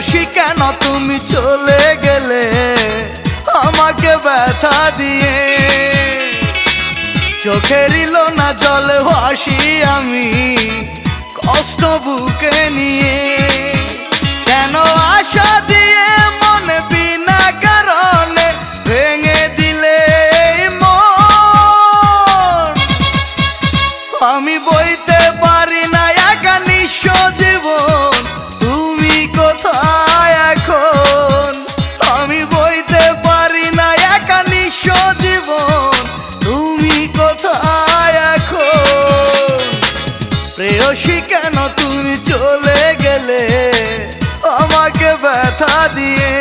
প্রেয়সী কেন তুমি চলে গেলে আমাকে ব্যথা দিয়ে, চোখের না জলে ভাসি আমি কষ্ট বুকে নিয়ে। কেন আশা দিয়ে মনে বিনা কারণে ভেঙে দিলে মন, আমি বইতে পারি না একা নিঃস্ব জীবন, তুমি কোথায় এখন? আমি বইতে পারি না একা নিঃস্ব জীবন, তুমি কোথায় এখন? প্রেয়সী কেন তুমি চলে গেলে আমাকে ব্যথা দিয়ে।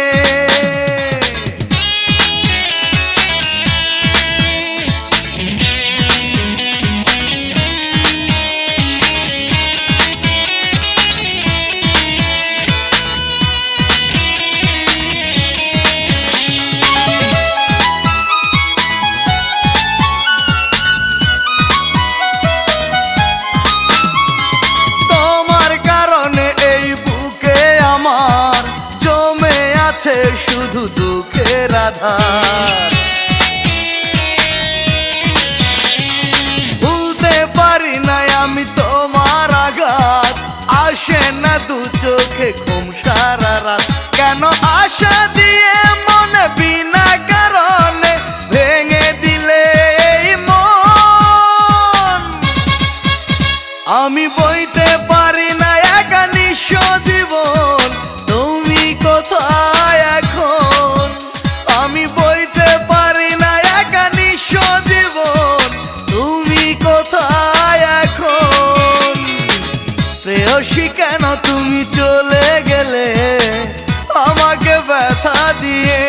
শুধু দুঃখের আধার, ভুলতে পারি না আমি তোমার আঘাত, আসে না দু চোখে ঘুম সারা রাত। কেন আশা দিয়ে মনে বিনা কারণে ভেঙে দিলে মন, আমি বইতে পারি না একা নিঃস্ব জীবন, তুমি কোথায় এখন? আমি বইতে পারি না একা নিঃস্ব জীবন, তুমি কোথায় এখন? প্রেয়সী কেন তুমি চলে গেলে আমাকে ব্যথা দিয়ে।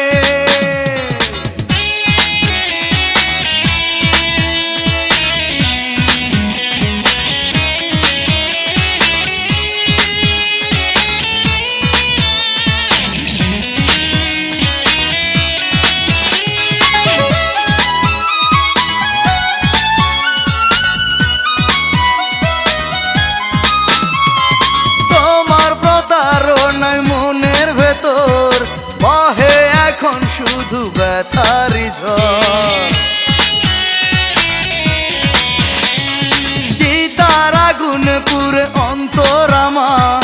শুধু ব্যথারি ঝড়, চিতার আগুন পুরে অন্তর আমার,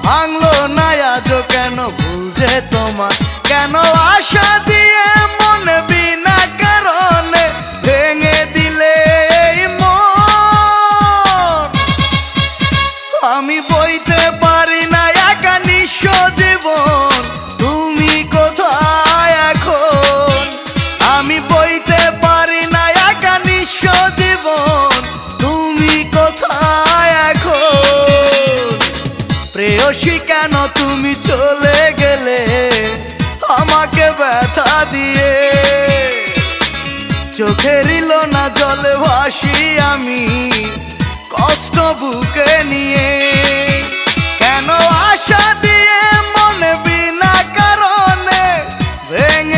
ভাঙলো না আজও কেন ভুল যে তোমার? কেন আশা দিয়ে মনে বিনা কারণে ভেঙে দিলে মন, আমি বইতে পারি না একা নিঃস্ব জীবন, তুমি কোথায় এখন? আমি বইতে পারি না একা নিঃস্ব জীবন, তুমি কোথায় এখন? প্রেয়সী কেন তুমি চলে গেলে আমাকে ব্যথা দিয়ে, চোখের না জলে ভাসি আমি কষ্ট বুকে নিয়ে। কেন আশা দিয়ে মনে বিনা কারণে ভেঙে